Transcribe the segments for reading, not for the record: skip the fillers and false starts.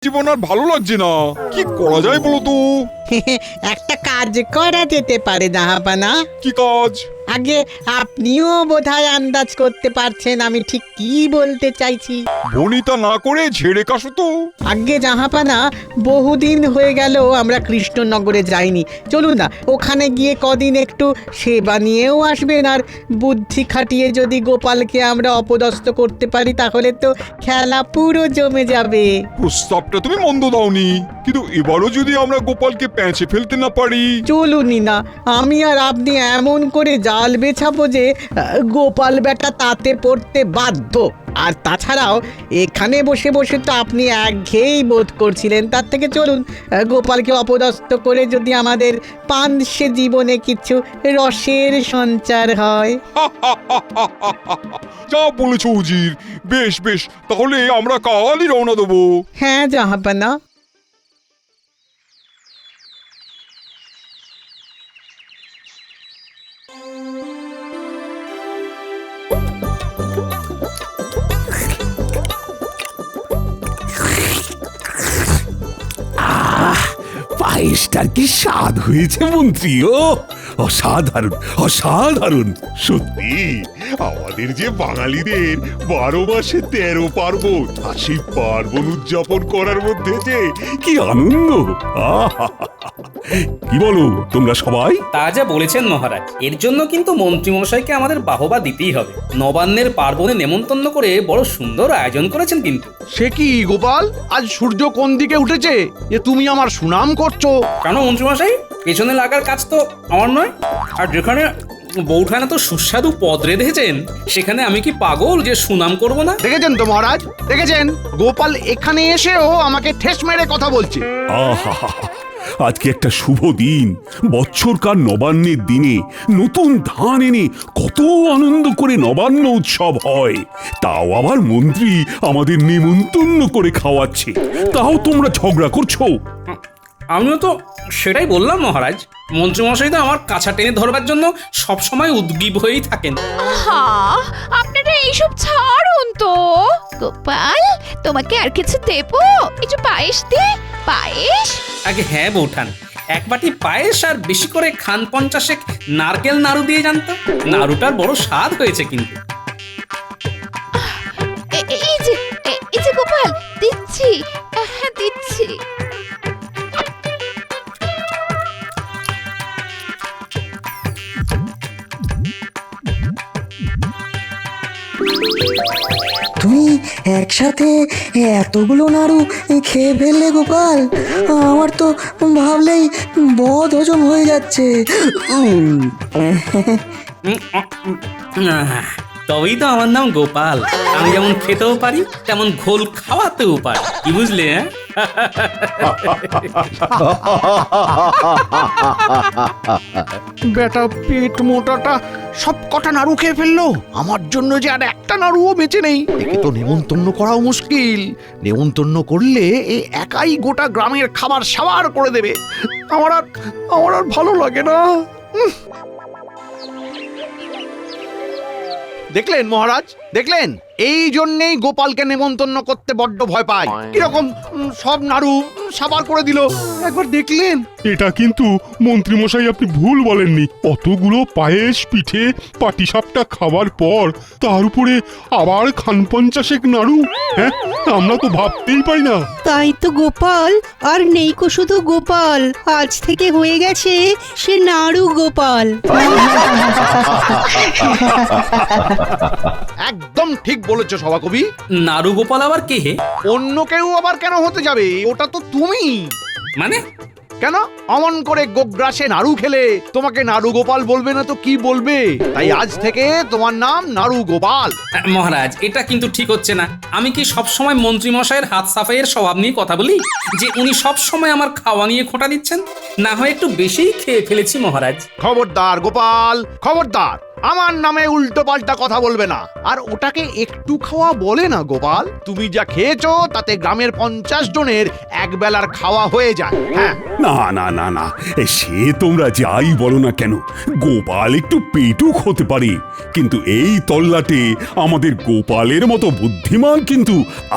জীবন আর ভালো লাগছে না। কি করা যায় বলো তো? একটা কাজ করা যেতে পারে জাহাপানা। কি কাজ? আগে আপনিও বোধহয় আন্দাজ করতে পারছেন আমি ঠিক কি বলতে চাইছি। বনিতা না করে ঝেড়ে কাশো তো। আগে জাহাপানা, বহুদিন হয়ে গেল আমরা কৃষ্ণনগরে যাইনি। চলুন না, ওখানে গিয়ে কদিন একটু সেবা নিয়েও আসবেন। আর বুদ্ধি খাটিয়ে যদি গোপালকে আমরা অপদস্থ করতে পারি তাহলে তো খেলা পুরো জমে যাবে। প্রস্তাবটা তুমি মন্দ দাওনি, কিন্তু এবারও যদি আমরা গোপালকে প্যাঁচে ফেলতে না পারি। চলুনই না, আমি আর আপনি এমন করে জাল বেছাবো যে গোপাল বেটা তাতে পড়তে বাধ্য। আর তাছাড়াও এখানে বসে বসে তো আপনি একঘেয়েই বোধ করছিলেন। তার থেকে চলুন গোপালকে অপদস্থ করে যদি আমাদের পান্সে জীবনে কিছু রসের সঞ্চার হয়। যা বলেছো উজির, বেশ বেশ, তাহলে আমরা কালই রওনা দেবো। হ্যাঁ জাহাপানা। পায়েসটার কি স্বাদ হয়েছে মন্ত্রী! ও অসাধারণ, অসাধারণ। সত্যি আমাদের যে বাঙালিদের 12 মাসে 13 পার্বণ, আর সেই পার্বণ উদযাপন করার মধ্যে যে কি আনন্দ! আহা! কি বলো তোমরা সবাই? তা যা বলেছেন মহারাজ, এর জন্য কিন্তু মন্ত্রীমশাইকে আমাদের বাহবা দিতেই হবে। নবান্নের পার্বণে নেমন্তন্ন করে বড় সুন্দর আয়োজন করেছেন কিন্তু। সে কি গোপাল, আজ সূর্য কোন দিকে উঠেছে যে তুমি আমার সুনাম করছো? কেন মন্ত্রীমশাই, পেছনে লাগার কাজ তো আমার নয়। আর যেখানে বৌঠানা তো সুস্বাদু পদ রেঁধেছেন, সেখানে আমি কি পাগল যে সুনাম করব না? দেখেছেন তো মহারাজ, দেখেছেন গোপাল এখানে এসেও আমাকে ঠেস মেরে কথা বলছে। আহা! আজকে একটা শুভ দিন, বৎসরকার নবান্নের দিনে নতুন ধান এনে কত আনন্দ করে নবান্ন উৎসব হয়। তাও আবার মন্ত্রী আমাদের নেমন্তন্ন করে খাওয়াচ্ছে, তাও তোমরা ঝগড়া করছো। আমিও তো সেটাই বললাম মহারাজ। মন্ত্রীমশাই তো আমার কাছা টেনে ধরবার জন্য সবসময় উদ্গ্রীব হয়েই থাকেন। আহা, আপনারা এইসব ছাড়ুন তো। গোপাল, তোমাকে আর কিছু দেবো? একটু পায়েস দে, পায়েস। আগে হ্যাঁ বৌঠান, এক বাটি পায়েস আর বেশি করে খান 50 নারকেল নাড়ু দিয়ে জানতো। নাড়ুটার বড় স্বাদ হয়েছে কিন্তু। এই যে গোপাল, দিচ্ছি, হ্যাঁ দিচ্ছি। তুমি একসাথে এতগুলো নাড়ু খেয়ে ফেললে গোপাল, আমার তো ভাবলেই বদ হজম হয়ে যাচ্ছে। তবেই তো আমার নাম গোপাল। আমি যেমন খেতেও পারি তেমন ঘোল খাওয়াতেও পারি, কি বুঝলে? বেটা পেট মোটাটা সব কটা নাড়ু খেয়ে ফেললো, আমার জন্য যে আর একটা নাড়ুও বেঁচে নেই। একে তো নেমন্তন্ন করাও মুশকিল। নেমন্তন্ন করলে এ একাই গোটা গ্রামের খাবার সাবার করে দেবে। আমার আর ভালো লাগে না। দেখলেন মহারাজ, দেখলেন? এই জন্যেই গোপালকে নেমন্তন্ন করতে বড্ড ভয় পায়। কিরকম সব নাড়ু সাবার করে দিল, একবার দেখলেন? এটা কিন্তু মন্ত্রীমশাই আপনি ভুল বলেননি। অতগুলো পায়েস, পিঠে, পাটিসাপটা খাবার পর তার উপরে আবার খান 50 নাড়ু। হ্যাঁ, আমরা তো ভাবতেই পারি না। তাই তো গোপাল, আর নেই কো শুধু গোপাল, আজ থেকে হয়ে গেছে সে নাড়ু গোপাল। একদম ঠিক বলেছো সভাকবি। নাড়ু গোপাল আবার কে হে? অন্য কেউ আবার কেন হতে যাবে? ওটা তো তুমি। মানে কেন অমন করে গোগ্রাসে নাড়ু খেলে তোমাকে নাড়ু গোপাল বলবে না তো কি বলবে? তাই আজ থেকে তোমার নাম নাড়ু গোপাল। মহারাজ, এটা কিন্তু ঠিক হচ্ছে না। আমি কি সব সময় মন্ত্রী মশাইয়ের হাত সাফাইয়ের স্বভাব নিয়ে কথা বলি যে উনি সব সময় আমার খাওয়া নিয়ে খোঁটা দিচ্ছেন? না হয় একটু বেশিই খেয়ে ফেলেছি মহারাজ। খবরদার গোপাল, খবরদার। আমার নামে উল্টো পাল্টা কথা বলবে না। আর ওটাকে একটু খাওয়া বলে না গোপাল, তুমি যা খেয়েছো তাতে গ্রামের 50 জনের এক বেলার খাওয়া হয়ে যায়। হ্যাঁ, না না না না, সে তোমরা যাই বলো না কেন, গোপাল একটু পেটুক হতে পারে, কিন্তু এই তল্লাটে আমাদের গোপালের মতো বুদ্ধিমান কিন্তু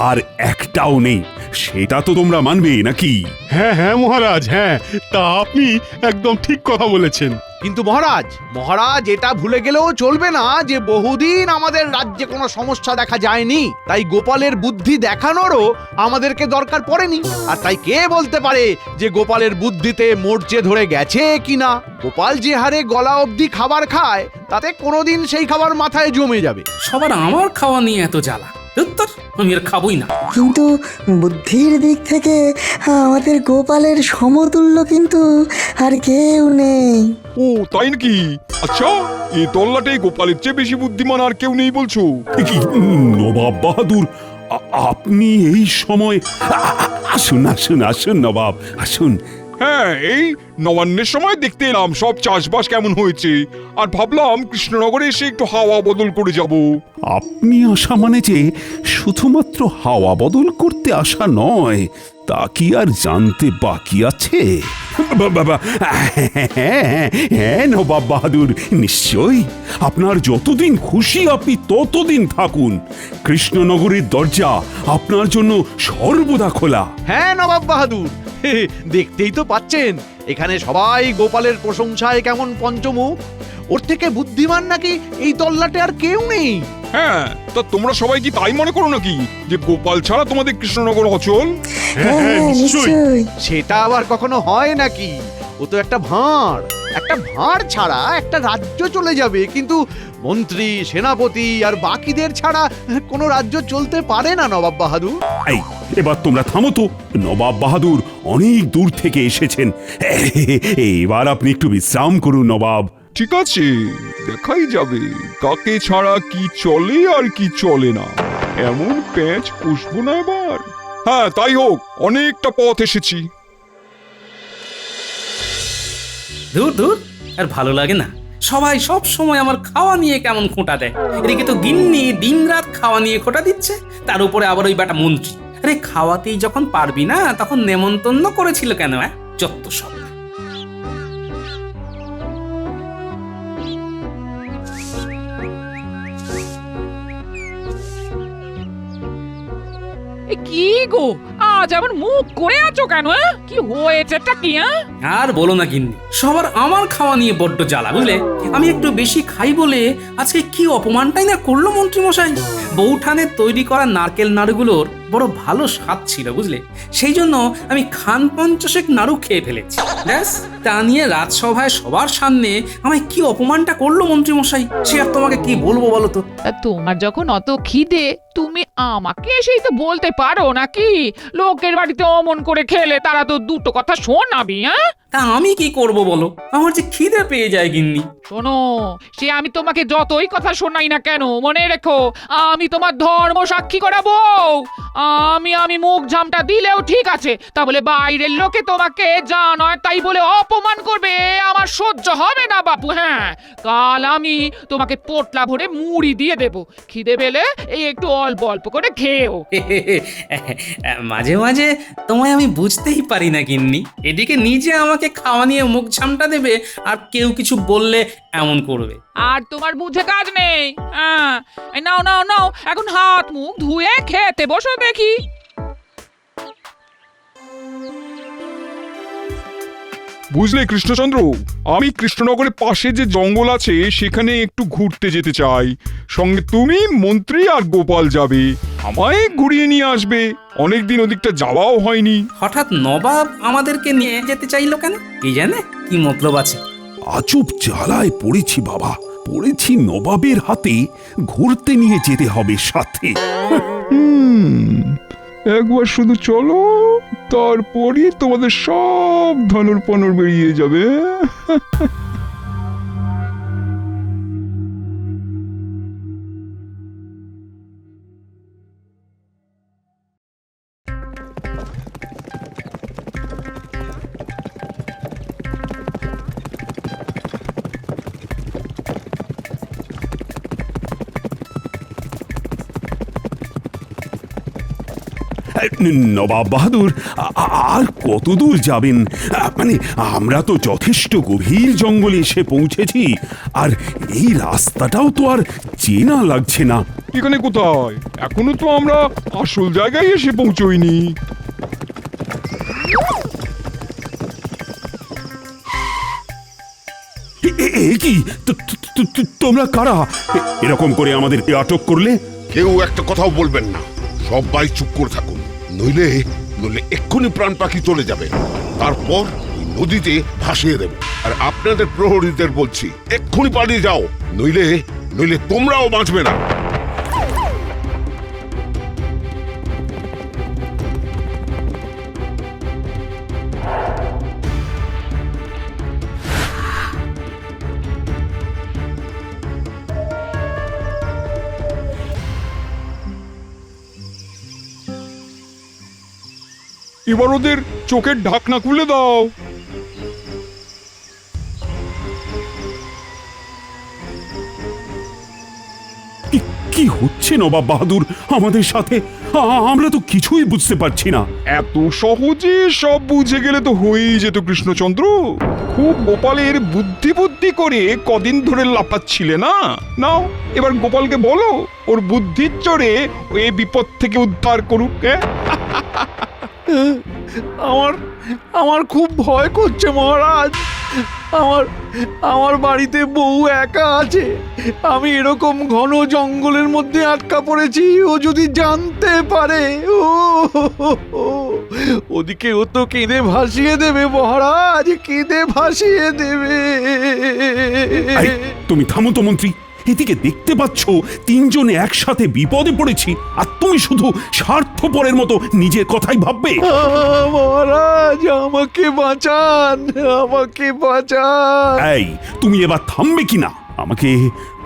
আর একটাও নেই। সেটা তো তোমরা মানবে নাকি? হ্যাঁ হ্যাঁ মহারাজ, হ্যাঁ, তা আপনি একদম ঠিক কথা বলেছেন। কিন্তু মহারাজ এটা ভুলে গেলেও চলবে না যে বহুদিন আমাদের রাজ্যে কোনো সমস্যা দেখা যায়নি, তাই গোপালের বুদ্ধি দেখানোরও আমাদেরকে দরকার পড়েনি। আর তাই কে বলতে পারে যে গোপালের বুদ্ধিতে মরচে ধরে গেছে কিনা? গোপাল যে হারে গলা অবধি খাবার খায় তাতে কোনোদিন সেই খাবার মাথায় জমে যাবে। সবার আমার খাওয়া নিয়ে এত জ্বালা, উত্তর আমি আর খাবোই না। কিন্তু বুদ্ধির দিক থেকে আমাদের গোপালের সমতুল্য কিন্তু আর কেউ নেই। ও তাই নাকি? আচ্ছা, এই তল্লাটে গোপালের চেয়ে বেশি বুদ্ধিমান আর কেউ নেই বলছো? কি নবাব বাহাদুর, আপনি এই সময় আসুন আসুন আসুন নবাব, আসুন। হ্যাঁ, এই নবান্নের সময় দেখতে এলাম সব চাষবাস কেমন হয়েছে, আর ভাবলাম কৃষ্ণনগরে এসে একটু হাওয়া বদল করে যাব। আপনি আসা মানে যে শুধুমাত্র হাওয়া বদল করতে আসা নয়, তা কি আর জানতে বাকি আছে? বাবা, হ্যাঁ নবাব বাহাদুর, নিশ্চয়ই। আপনার যতদিন খুশি আপনি ততদিন থাকুন। কৃষ্ণনগরের দরজা আপনার জন্য সর্বদা খোলা। হ্যাঁ নবাব বাহাদুর, দেখতেই তো পাচ্ছেন এখানে সবাই গোপালের প্রশংসায় কেমন পঞ্চমুখ। ওর থেকে বুদ্ধিমান নাকি এই তল্লাটে আর কেউ নেই। হ্যাঁ, তা তোমরা সবাই কি তাই মনে করো নাকি যে গোপাল ছাড়া তোমাদের কৃষ্ণনগর অচল? হ্যাঁ হ্যাঁ, নিশ্চয়ই। সেটা আবার কখনো হয় নাকি? ও তো একটা ভাঁড় ছাড়া একটা রাজ্য চলে যাবে, কিন্তু মন্ত্রী, সেনাপতি আর বাকিদের ছাড়া কোনো রাজ্য চলতে পারে না নবাব বাহাদুর। এই, এবার তোমরা থামো তো। নবাব বাহাদুর অনেক দূর থেকে এসেছেন, এবার আপনি একটু বিশ্রাম করুন নবাব। ঠিক আছে, দেখাই যাবে কাকে ছাড়া কি চলে আর কি চলে না। এমন প্যাঁচ পুষবো না এবার। হ্যাঁ, তাই হোক, অনেকটা পথ এসেছি। দূর দূর, আর ভালো লাগে না। সবাই সব সময় আমার খাওয়া নিয়ে কেমন খোঁটা দেয়। এদিকে তো গিন্নি দিনরাত খাওয়া নিয়ে খোঁটা দিচ্ছে, তার উপরে আবার ওই বেটা মন্ত্রী। আরে খাওয়াতেই যখন পারবি না তখন নেমন্তন্ন করেছিল কেন? যত সব। কি গো, আজ আবার মুখ করে আছো কেন? কি হয়েছেটা কি? আর বলো না গিন্নি, সবার আমার খাওয়া নিয়ে বড্ড জ্বালা, বুঝলে? আমি একটু বেশি খাই বলে আজকে কি অপমানটাই না করলো মন্ত্রী মশাই। বউঠানে তৈরি করা নারকেল নাড়ুগুলোর বড় ভালো স্বাদ ছিল, বুঝলে? সেই জন্য আমি খান 50 নাড়ু খেয়ে ফেলেছি। ব্যাস, তা নিয়ে রাজসভায় সবার সামনে আমায় কি অপমানটা করলো মন্ত্রী মশাই, সে আর তোমাকে কি বলবো বলো তো? তোমার যখন অত খিদে, তুমি আমাকে এসেই তো বলতে পারো নাকি? লোকের বাড়িতে অমন করে খেলে তারা তো দুটো কথা শোনাবি। তা আমি কি করব বলো, আমার যে খিদে পেয়ে যায় গিন্নি। শোনো, সে আমি তোমাকে যতই কথা শোনাই না কেন, মনে রেখো আমি তোমার ধর্ম সাক্ষী করাবো। আমি মুখ ঝামটা দিলেও ঠিক আছে, তা বলে বাইরের লোকে তোমাকে যা নয় তাই বলে অপমান করবে, আমার সহ্য হবে না বাপু। হ্যাঁ, কাল আমি তোমাকে পোটলা ভরে মুড়ি দিয়ে দেব, খিদে পেলে এই একটু অল্প অল্প করে খেয়েও। মাঝে মাঝে তোমায় আমি বুঝতেই পারি না গিন্নি। এদিকে নিজে আমাকে খাওয়া নিয়ে মুখ ঝামটা দেবে, আর কেউ কিছু বললে এমন করবে। আর তোমার বুঝে কাজ নেই। হ্যাঁ, নাও নাও নাও, এখন হাত মুখ ধুয়ে খেতে বসো দেখি। বুঝলে কৃষ্ণচন্দ্র, আমি কৃষ্ণনগরের পাশে যে জঙ্গল আছে সেখানে একটু ঘুরতে যেতে চাই। সঙ্গে তুমি, মন্ত্রী আর গোপাল যাবে, আমায় ঘুরিয়ে নিয়ে আসবে। অনেকদিন ওদিকটা যাওয়াও হয়নি। হঠাৎ নবাব আমাদেরকে নিয়ে যেতে চাইলো কেন? কি জানে কি মতলব আছে। আজব জ্বালায় পড়েছি বাবা, পড়েছি নবাবের হাতে। ঘুরতে নিয়ে যেতে হবে সাথে। একবার শুধু চলো, তারপরই তোমাদের সব ধনুর পনুর বেরিয়ে যাবে। নবাব বাহাদুর, আর কত দূর যাবেন? মানে আমরা তো যথেষ্ট গভীর জঙ্গলে এসে পৌঁছেছি, আর এই রাস্তাটাও তো আর চেনা লাগছে না। এখানে কোথায়? এখনো তো আমরা আসল জায়গায় এসে পৌঁছইনি। কি তোমরা কারা? এরকম করে আমাদের আটক করলে? কেউ একটা কথাও বলবেন না, সবাই চুপ করে থাকুন, নইলে নইলে এক্ষুনি প্রাণ পাখি চলে যাবে, তারপর ওই নদীতে ভাসিয়ে দেব। আর আপনাদের প্রহরীদের বলছি, এক্ষুনি পালিয়ে যাও, নইলে নইলে তোমরাও বাঁচবে না। এবার ওদের চোখের ঢাকনা খুলে দাও। কি হচ্ছে নবাব বাহাদুর আমাদের সাথে? আমরা তো কিছুই বুঝতে পারছি না। এত সহজে সব বুঝে গেলে তো হয়েই যেত কৃষ্ণচন্দ্র। খুব গোপালের বুদ্ধি বুদ্ধি করে কদিন ধরে লাফাচ্ছিলে না। নাও এবার গোপালকে বলো ওর বুদ্ধির চড়ে ওই বিপদ থেকে উদ্ধার করুক। আমার আমার খুব ভয় করছে মহারাজ। আমার বাড়িতে বউ একা আছে, আমি এরকম ঘন জঙ্গলের মধ্যে আটকা পড়েছি, ও যদি জানতে পারে, ওদিকে ও তো কেঁদে ভাসিয়ে দেবে মহারাজ, কেঁদে ভাসিয়ে দেবে। তুমি থামো তো মন্ত্রী, এদিকে দেখতে পাচ্ছ তিনজন একসাথে বিপদে পড়েছি, আর তুমি শুধু স্বার্থপরের মতো নিজের কথাই ভাববে। মহারাজ আমাকে বাঁচান, আমাকে বাঁচান। এই তুমি এবার থামবে কিনা?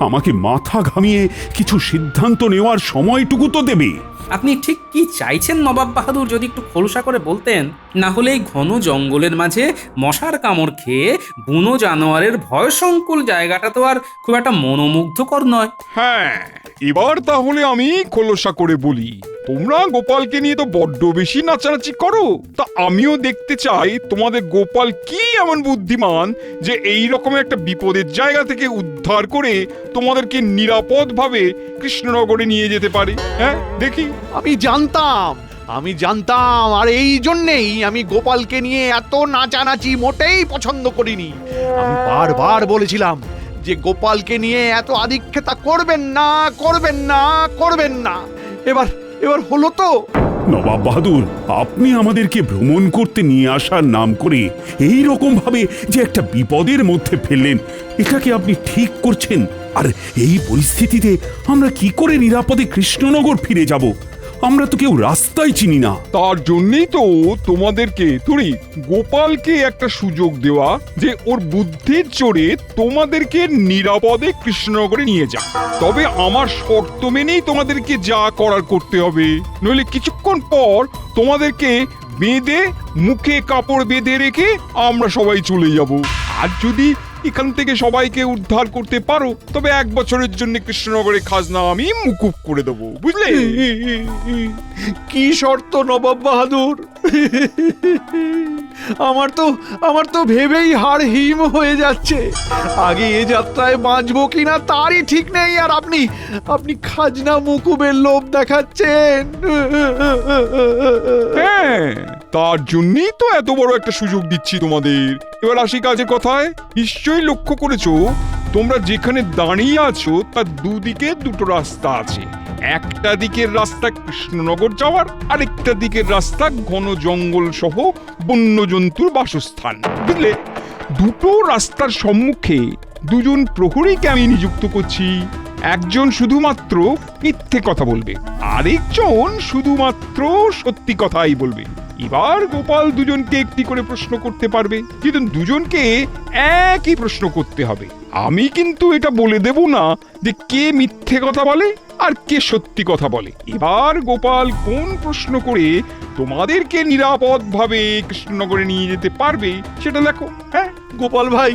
আমাকে মাথা ঘামিয়ে কিছু সিদ্ধান্ত নেওয়ার সময়টুকু তো দেবে। আপনি ঠিক কি চাইছেন নবাব বাহাদুর, যদি একটু খোলসা করে বলতেন? না হলে এই ঘন জঙ্গলের মাঝে মশার কামড় খেয়ে বুনো জানোয়ারের ভয়সংকুল জায়গাটা তো আর খুব একটা মনোমুগ্ধকর নয়। হ্যাঁ, এবার তাহলে আমি খোলসা করে বলি। তোমরা গোপালকে নিয়ে তো বড্ড বেশি নাচানাচি করো, তা আমিও দেখতে চাই তোমাদের গোপাল কি এমন বুদ্ধিমান যে এই রকম একটা বিপদের জায়গা থেকে উদ্ধার করে তোমাদেরকে নিরাপদভাবে কৃষ্ণনগরে নিয়ে যেতে পারে। হ্যাঁ, দেখি। আমি জানতাম, আর এই জন্যেই আমি গোপালকে নিয়ে এত নাচানাচি মোটেই পছন্দ করিনি। আমি বারবার বলেছিলাম যে গোপালকে নিয়ে এত আদিক্ষেতা করবেন না, করবেন না, করবেন না। এবার হলো তো। নবাব বাহাদুর, আপনি আমাদেরকে ভ্রমণ করতে নিয়ে আসার নাম করে এই রকম ভাবে যে একটা বিপদের মধ্যে ফেললেন, এটাকে আপনি ঠিক করছেন? আর এই পরিস্থিতিতে আমরা কি করে নিরাপদে কৃষ্ণনগর ফিরে যাব? আমরা তো কেউ রাস্তায় চিনি না। তার জন্যই তো তোমাদেরকে গোপালকে একটা সুযোগ দেওয়া, যে ওর বুদ্ধির চড়ে তোমাদেরকে নিরাপদে কৃষ্ণনগরে নিয়ে যা। তবে আমার শর্ত মেনেই তোমাদেরকে যা করার করতে হবে, নইলে কিছুক্ষণ পর তোমাদেরকে বেঁধে মুখে কাপড় বেঁধে রেখে আমরা সবাই চলে যাব। আর যদি এখান থেকে সবাইকে উদ্ধার করতে পারো, তবে 1 বছরের জন্য কৃষ্ণনগরের খাজনা আমি মুকুব করে দেবো, বুঝলে? কি শর্ত নবাব বাহাদুর? আমার তো ভেবেই হাড় হিম হয়ে যাচ্ছে। আগে এ যাত্রায় বাঁচবো কিনা তারই ঠিক নেই, আর আপনি খাজনা মুকুবের লোভ দেখাচ্ছেন। হ্যাঁ, তার জন্যই তো এত বড় একটা সুযোগ দিচ্ছি তোমাদের। এবার আসি কাজের কথায়। নিশ্চয়ই লক্ষ্য করেছো, তোমরা যেখানে দাঁড়িয়ে আছো তার দুদিকে দুটো রাস্তা আছে। একটা দিকের রাস্তা কৃষ্ণনগর যাওয়ার, আরেকটা দিকের রাস্তা ঘন জঙ্গল সহ বন্যজন্তুর বাসস্থান, বুঝলে? দুটো রাস্তার সম্মুখে দুজন প্রহরীকে আমি নিযুক্ত করছি। একজন শুধুমাত্র মিথ্যে কথা বলবে, আরেকজন শুধুমাত্র সত্যি কথাই বলবে। এবার গোপাল দুজনকে একটি করে প্রশ্ন করতে পারবে, কিন্তু দুজনকে একই প্রশ্ন করতে হবে। আমি কিন্তু এটা বলে দেব না যে কে মিথ্যে কথা বলে আর কে সত্যি কথা বলে। এবার গোপাল কোন প্রশ্ন করে তোমাদেরকে নিরাপদভাবে কৃষ্ণনগরে নিয়ে যেতে পারবে সেটা দেখো। হ্যাঁ গোপাল ভাই,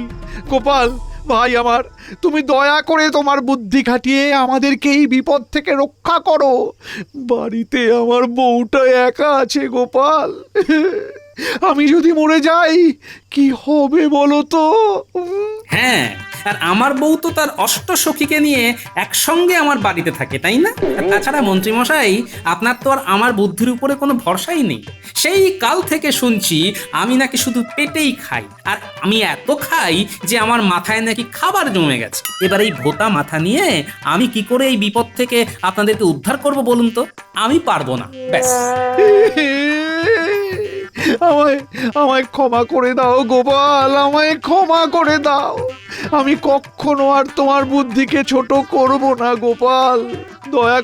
ভাই আমার, তুমি দয়া করে তোমার বুদ্ধি খাটিয়ে আমাদেরকে এই বিপদ থেকে রক্ষা করো। বাড়িতে আমার বউটা একা আছে গোপাল, আমি যদি মরে যাই কি হবে বলো তো? হ্যাঁ, আর আমার বউ তো তার অষ্টসখীকে নিয়ে একসঙ্গে আমার বাড়িতে থাকে, তাই না? আর তাছাড়া মন্ত্রীমশাই, আপনার তো আর আমার বুদ্ধির উপরে কোনো ভরসাই নেই। সেই কাল থেকে শুনছি আমি নাকি শুধু পেটেই খাই, আর আমি এত খাই যে আমার মাথায় নাকি খাবার জমে গেছে। এবার এই ভোতা মাথা নিয়ে আমি কি করে এই বিপদ থেকে আপনাদেরকে উদ্ধার করব বলুন তো? আমি পারবো না, ব্যাস। আমায় আমায় ক্ষমা করে দাও গোপাল, আমায় ক্ষমা করে দাও। আমি কখনো আর তোমার বুদ্ধিকে ছোট করব না গোপাল। দয়া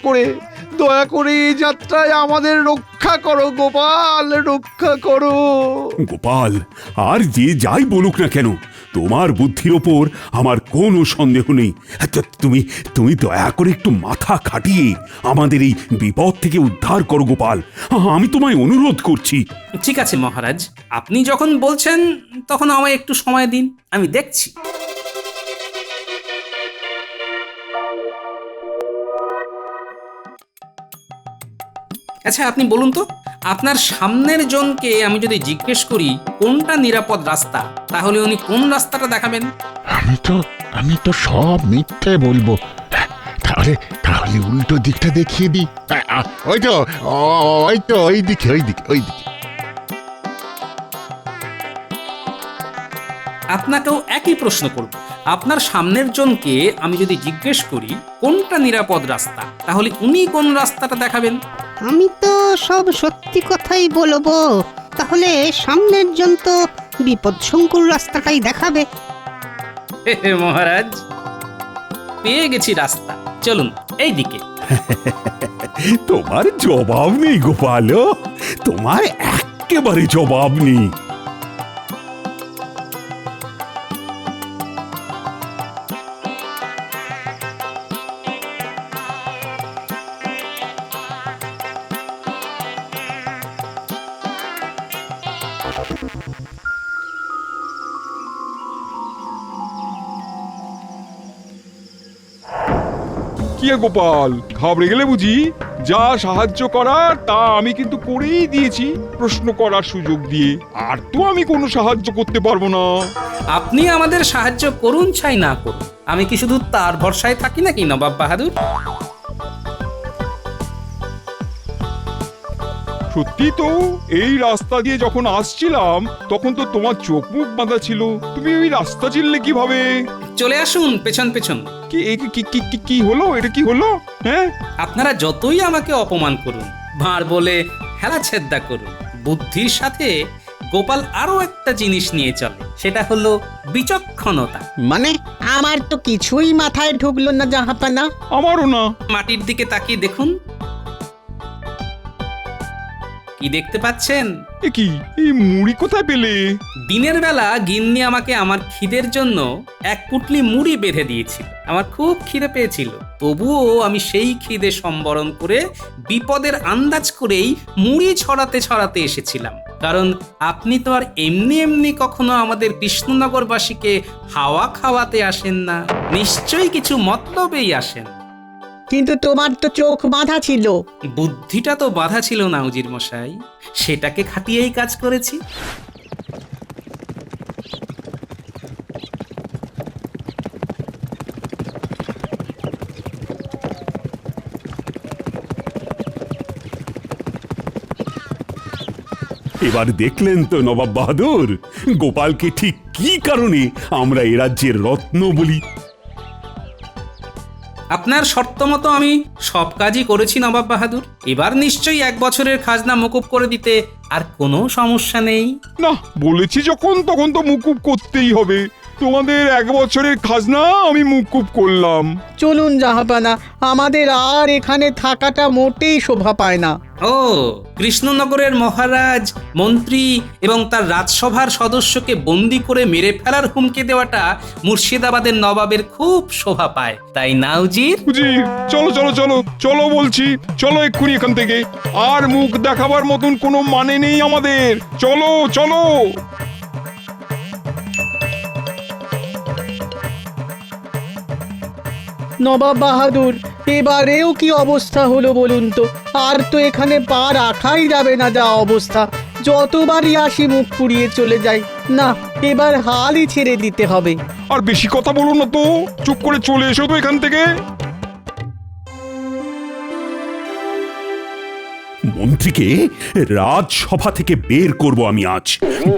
করে এই যাত্রায় আমাদের রক্ষা করো গোপাল, রক্ষা করো। গোপাল, আর যে যাই বলুক না কেন, তোমার বুদ্ধির ওপর আমার কোনো সন্দেহ নেই। তুমি দয়া করে একটু মাথা খাটিয়ে আমাদের এই বিপদ থেকে উদ্ধার করো গোপাল, আমি তোমায় অনুরোধ করছি। ঠিক আছে মহারাজ, আপনি যখন বলছেন তখন আমায় একটু সময় দিন, আমি দেখছি। আচ্ছা, আপনি বলুন তো, আপনার সামনের জনকে আমি যদি জিজ্ঞেস করি কোনটা নিরাপদ রাস্তা, তাহলে উনি কোন রাস্তাটা দেখাবেন? আমি তো সব মিথ্যে বলবো। তাহলে উল্টো দিকটা দেখিয়ে দিই। ওই দিকে। আপনাকেও একই প্রশ্ন করব। আপনার সামনের জনকে আমি যদি জিজ্ঞেস করি কোনটা নিরাপদ রাস্তা, তাহলে উনি কোন রাস্তাটা দেখাবেন? আমি তো সব সত্যি কথাই বলবো, তাহলে সামনের জন তো বিপদসংকুল রাস্তাটাই দেখাবে। মহারাজ, পেয়ে গেছি রাস্তা, চলুন এই দিকে। তোমার জবাব নেই গোপাল, তোমার একেবারে জবাব নেই। কি গোপাল, ঘাবড়ে গেলে বুঝি? যা সাহায্য করার তা আমি কিন্তু করেই দিয়েছি, প্রশ্ন করার সুযোগ দিয়ে। আর তো আমি কোনো সাহায্য করতে পারবো না। আপনি আমাদের সাহায্য করুন চাই না করুন, আমি কি শুধু তার ভরসায় থাকি নাকি নবাব বাহাদুর? সত্যি তো, এই রাস্তা দিয়ে যখন আসছিলাম তখন তো তোমার চোখ মুখ বাঁধা ছিল, তুমি ওই রাস্তা চিনলে কিভাবে? চলে আসুন পেছন পেছন। কি হলো? এটা কি হলো? হ্যাঁ, আপনারা যতই আমাকে অপমান করুন, ভাঁড় বলে হেলা ছেদ্দা করুন, বুদ্ধির সাথে গোপাল আরো একটা জিনিস নিয়ে চলে, সেটা হলো বিচক্ষণতা। মানে আমার তো কিছুই মাথায় ঢুকলো না জাহাপানা। আমারও না। মাটির দিকে তাকিয়ে দেখুন, কি দেখতে পাচ্ছেন? এ কি, এই মুড়ি কোথায় পেলে? দিনের বেলা গিন্নি আমাকে আমার খিদের জন্য এক পুটলি মুড়ি বেঁধে দিয়েছিল। আমার খুব খিদে পেয়েছিল, তবুও আমি সেই খিদে সম্বরণ করে বিপদের আন্দাজ করেই মুড়ি ছড়াতে ছড়াতে এসেছিলাম। কারণ আপনি তো আর এমনি এমনি কখনো আমাদের কৃষ্ণনগরবাসীকে হাওয়া খাওয়াতে আসেন না, নিশ্চয়ই কিছু মতলবেই আসেন। কিন্তু তোমার তো চোখ বাঁধা ছিল। বুদ্ধিটা তো বাধা ছিল না উজির মশাই, সেটাকে খাটিয়েই কাজ করেছি। এবার দেখলেন তো নবাব বাহাদুর, গোপালকে ঠিক কি কারণে আমরা এ রাজ্যের রত্ন বলি। আপনার শর্ত মতো আমি সব কাজই করেছি নবাব বাহাদুর। এবার নিশ্চয়ই 1 বছরের খাজনা মকুব করে দিতে আর কোনো সমস্যা নেই। না, বলেছি যখন তখন তো মুকুব করতেই হবে। তোমাদের 1 বছরের খাজনা আমি মুকুব করলাম। চলুন জাহাপানা, আমাদের আর এখানে থাকাটা মোটেই শোভা পায় না। ও, কৃষ্ণনগরের মহারাজ, মন্ত্রী এবং তার রাজসভার সদস্যকে বন্দি করে মেরে ফেলার হুমকি দেওয়াটা মুর্শিদাবাদের নবাবের খুব শোভা পায়, তাই না উজির? উজির, চলো চলো চলো চলো বলছি, চলো এক্ষুনি এখান থেকে। আর মুখ দেখাবার মতন কোনো মানে নেই আমাদের। চলো চলো। নবাব বাহাদুর, এবারেও কি অবস্থা হলো বলুন তো? আর তো এখানে পা রাখাই যাবে না, যা অবস্থা। যতবারই আসি মুখ পুড়িয়ে চলে যাই। না, এবার হালই ছেড়ে দিতে হবে। আর বেশি কথা বলো না তো, চুপ করে চলে এসো তো এখান থেকে। মন্ত্রীকে রাজসভা থেকে বের করব আমি আজ,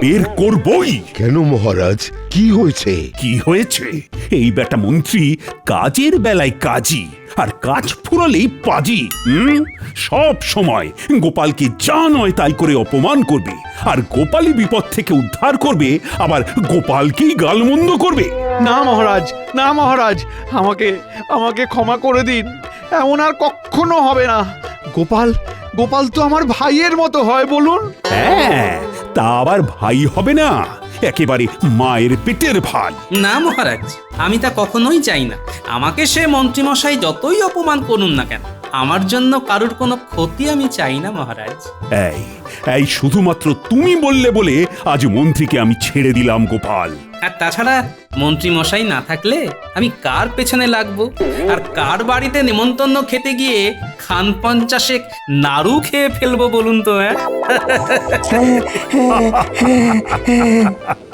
বের করবই। কেন মহারাজ, কি হয়েছে? কি হয়েছে? এই বেটা মন্ত্রী কাজের বেলায় কাজী, আর কাজ ফুরলেই পাজি। সব সময় গোপালকে যা নয় তাই করে অপমান করবে, আর গোপালই বিপদ থেকে উদ্ধার করবে, আবার গোপালকেই গালমন্দ করবে। না মহারাজ, না মহারাজ, আমাকে আমাকে ক্ষমা করে দিন। এমন আর কখনো হবে না। গোপাল গোপাল তো আমার ভাইয়ের মতো হয়, বলুন। হ্যাঁ, তা আবার ভাই হবে না, একেবারে মায়ের পেটের ভাই। না মহারাজ, আমি তা কখনোই চাই না। আমাকে সে মন্ত্রীমশাই যতই অপমান করুন না কেন, আমার জন্য কারুর কোনো ক্ষতি আমি চাই না মহারাজ। এই এই শুধুমাত্র তুমি বললে বলে আজ মন্ত্রীকে আমি ছেড়ে দিলাম গোপাল। আর তাছাড়া মন্ত্রীমশাই না থাকলে আমি কার পেছনে লাগবো, আর কার বাড়িতে নেমন্তন্ন খেতে গিয়ে খান পঞ্চাশেক নাড়ু খেয়ে ফেলবো বলুন তো? হ্যাঁ